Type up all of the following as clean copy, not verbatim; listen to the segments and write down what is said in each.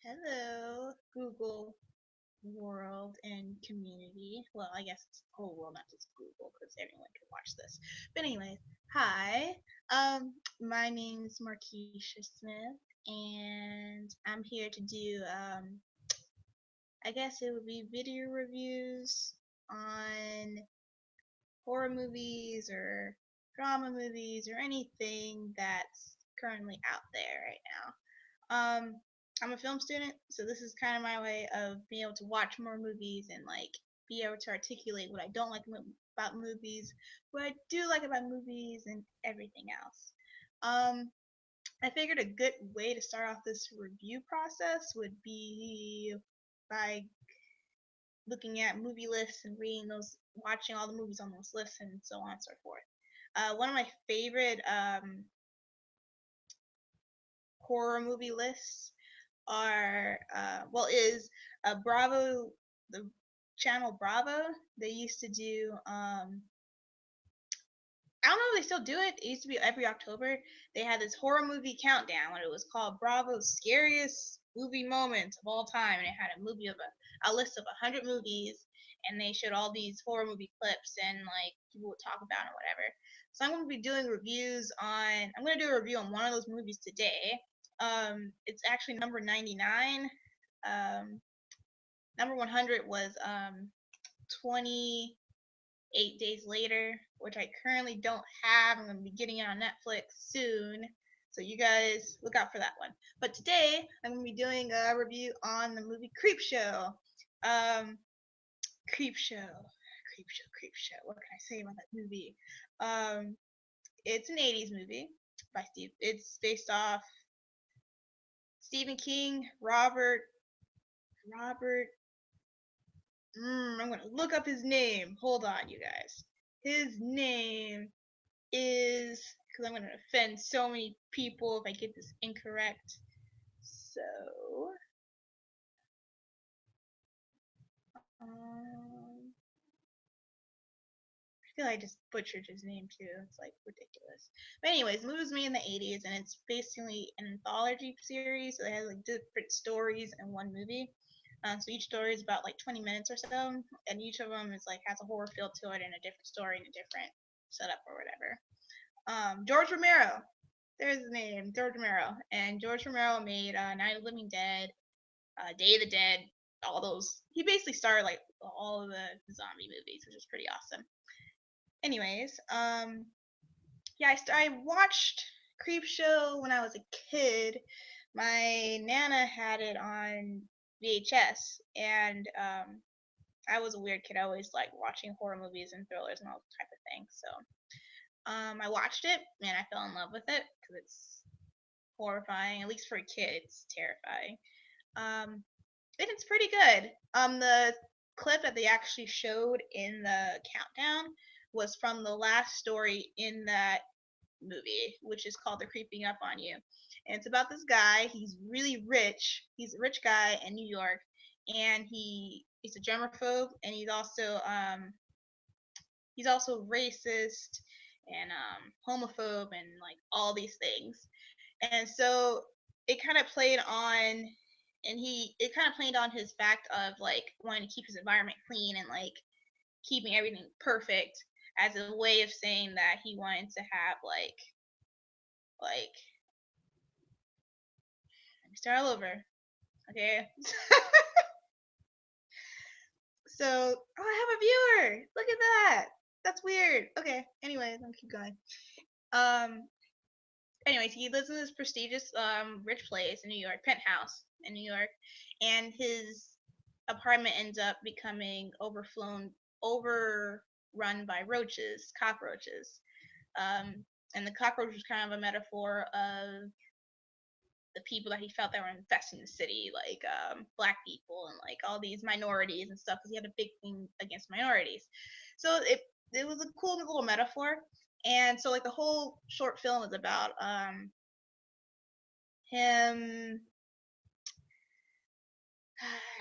Hello, Google world and community. Well, I guess it's the whole world, not just Google, because everyone can watch this. But anyways, hi. My name's Markeisha Smith, and I'm here to do I guess it would be video reviews on horror movies or drama movies or anything that's currently out there right now. I'm a film student, so this is kind of my way of being able to watch more movies and like be able to articulate what I don't like about movies, what I do like about movies, and everything else. Um, I figured a good way to start off this review process would be by looking at movie lists and reading those, watching all the movies on those lists, and so on and so forth. One of my favorite horror movie lists are is Bravo, the channel Bravo. They used to do I don't know if they still do it. It used to be every October. They had this horror movie countdown when it was called Bravos Scariest Movie Moments of All Time, and it had a movie of a list of 100 movies, and they showed all these horror movie clips and like people would talk about it or whatever. So I'm gonna be doing reviews on. I'm gonna do a review on one of those movies today. It's actually number 99. Um, number 100 was 28 Days Later, which I currently don't have. I'm going to be getting it on Netflix soon. So you guys look out for that one. But today I'm going to be doing a review on the movie Creepshow. Um, Creepshow. Creepshow. What can I say about that movie? Um, it's an 80s movie by Steve. It's based off Stephen King, Robert. I'm gonna look up his name. Hold on, you guys. His name is, because I'm going to offend so many people if I get this incorrect. So, I feel like I just butchered his name too. It's like ridiculous. But anyways, the movie was made in the 80s, and it's basically an anthology series. So it has like different stories in one movie. So each story is about like 20 minutes or so, and each of them is like has a horror feel to it and a different story and a different setup or whatever. George Romero, there's his name, George Romero. And George Romero made Night of the Living Dead, Day of the Dead, all those. He basically started like all of the zombie movies, which is pretty awesome. Anyways, yeah, I watched Creepshow when I was a kid. My nana had it on VHS, and I was a weird kid. I always liked watching horror movies and thrillers and all type of things. So I watched it and I fell in love with it because it's horrifying. At least for a kid, it's terrifying. Um, and it's pretty good. The clip that they actually showed in the countdown was from the last story in that movie, which is called "They're Creeping Up on You," and it's about this guy. He's really rich. He's a rich guy in New York, and he's a germaphobe, and he's also racist and homophobe and like all these things. And so it kind of played on it kind of played on his fact of like wanting to keep his environment clean and like keeping everything perfect as a way of saying that he wanted to have like let me start all over. Okay. So oh, I have a viewer. Look at that. That's weird. Okay. Anyways, I'm keep going. Um anyways, he lives in this prestigious rich place in New York, penthouse in New York, and his apartment ends up becoming overrun by roaches, cockroaches. And the cockroach was kind of a metaphor of the people that he felt that were infesting the city, like black people and like all these minorities and stuff, because he had a big thing against minorities. So it was a cool little metaphor. And so like the whole short film is about him,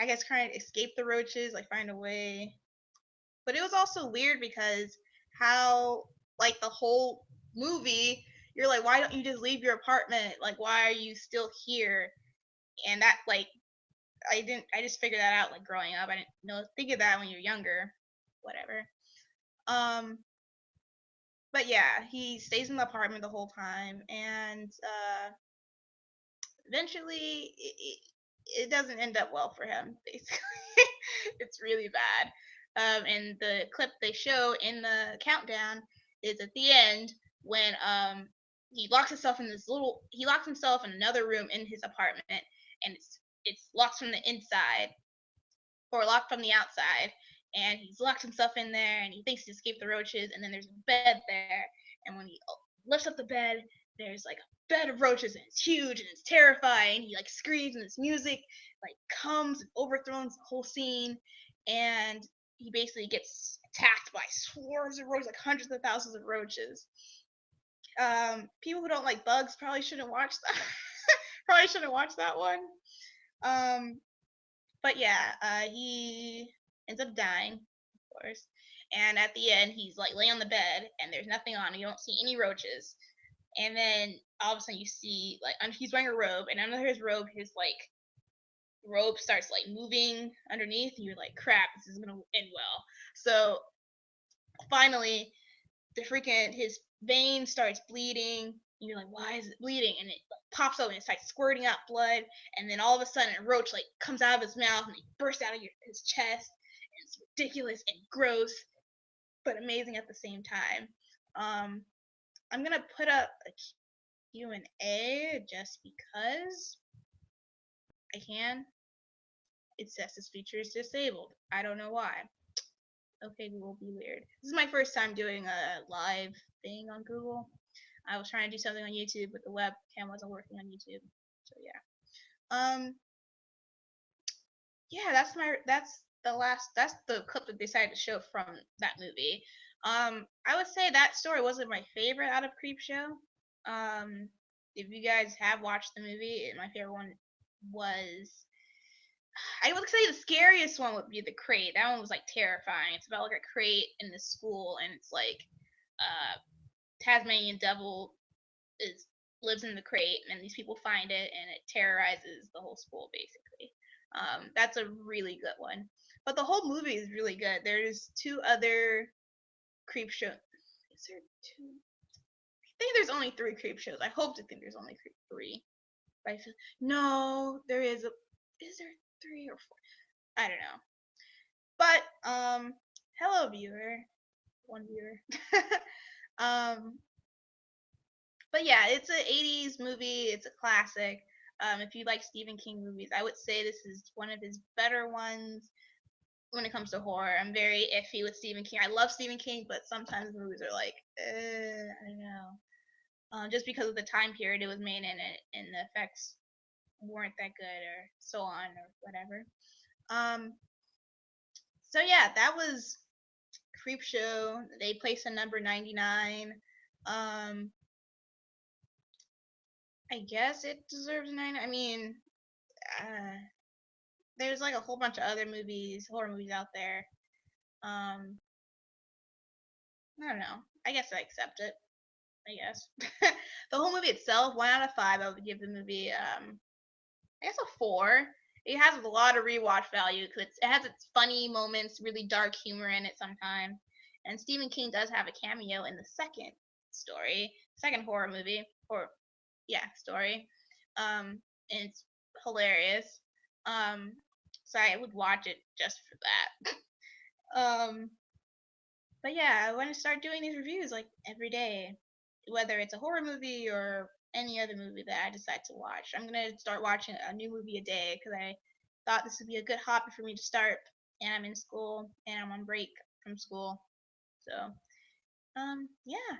I guess, trying to escape the roaches, like find a way. But it was also weird because how like the whole movie, you're like, why don't you just leave your apartment? Like, why are you still here? And that like I just figured that out like growing up. I didn't think of that when you're younger. Whatever. Um, but yeah, he stays in the apartment the whole time, and eventually it doesn't end up well for him. Basically, it's really bad. And the clip they show in the countdown is at the end when he locks himself in he locks himself in another room in his apartment, and it's locked from the inside or locked from the outside, and he's locked himself in there, and he thinks he escaped the roaches, and then there's a bed there, and when he lifts up the bed, there's like a bed of roaches, and it's huge, and it's terrifying. He like screams, and this music like comes and overthrows the whole scene, and he basically gets attacked by swarms of roaches, like hundreds of thousands of roaches. People who don't like bugs probably shouldn't watch that. Probably shouldn't watch that one. Um, but yeah, he ends up dying, of course. And at the end, he's like laying on the bed, and there's nothing on. You don't see any roaches. And then all of a sudden, you see like he's wearing a robe, and under his robe, his like robe starts like moving underneath. And you're like, crap, this is gonna end well. So finally, his vein starts bleeding. And you're like, why is it bleeding? And it like, pops open, and it starts squirting out blood, and then all of a sudden a roach like comes out of his mouth and he bursts out of his chest. And it's ridiculous and gross, but amazing at the same time. I'm gonna put up a Q&A just because I can. It says this feature is disabled. I don't know why. Okay, Google, be weird. This is my first time doing a live thing on Google. I was trying to do something on YouTube, but the webcam wasn't working on YouTube. So yeah. Yeah, that's the clip that they decided to show from that movie. I would say that story wasn't my favorite out of Creepshow. If you guys have watched the movie, my favorite one was, I would say the scariest one would be the crate. That one was like terrifying. It's about like a crate in the school, and it's like Tasmanian devil is lives in the crate, and these people find it, and it terrorizes the whole school basically. That's a really good one. But the whole movie is really good. There's two other Creepshow. Is there two? I think there's only three Creepshows. I hope to think there's only three. But no, there is a. Is there three or four? I don't know. But hello viewer, one viewer. um, but yeah, it's an 80s movie. It's a classic. If you like Stephen King movies, I would say this is one of his better ones when it comes to horror. I'm very iffy with Stephen King. I love Stephen King, but sometimes movies are like, I don't know. Just because of the time period it was made in it, and the effects weren't that good, or so on, or whatever. So yeah, that was Creepshow. They placed a number 99. I guess it deserves a 9. I mean, uh, there's like a whole bunch of other horror movies out there. I don't know. I guess I accept it. I guess. The whole movie itself, 1 out of 5, I would give the movie, I guess a 4. It has a lot of rewatch value because it has its funny moments, really dark humor in it sometimes. And Stephen King does have a cameo in the second horror movie, or yeah, story. And it's hilarious. Um, so I would watch it just for that. um, but yeah, I want to start doing these reviews like every day, whether it's a horror movie or any other movie that I decide to watch. I'm gonna start watching a new movie a day because I thought this would be a good hobby for me to start. And I'm in school and I'm on break from school, so yeah.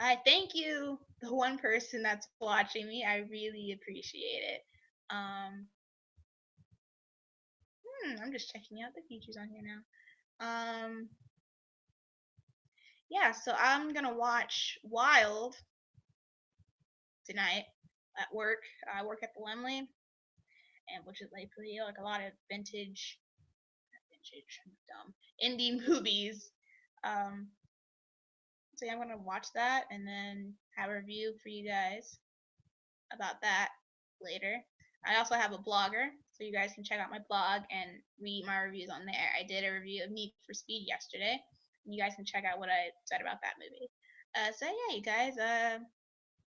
I thank you, the one person that's watching me. I really appreciate it. Um, I'm just checking out the features on here now. Yeah, so I'm gonna watch Wild tonight at work. I work at the Lemley, and which is like pretty like a lot of vintage, dumb indie movies. Um, so yeah, I'm gonna watch that and then have a review for you guys about that later. I also have a blogger. So you guys can check out my blog and read my reviews on there. I did a review of Need for Speed yesterday. And you guys can check out what I said about that movie. So yeah,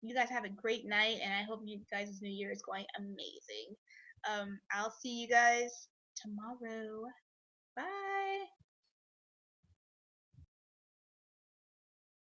you guys have a great night, and I hope you guys' New Year is going amazing. I'll see you guys tomorrow. Bye.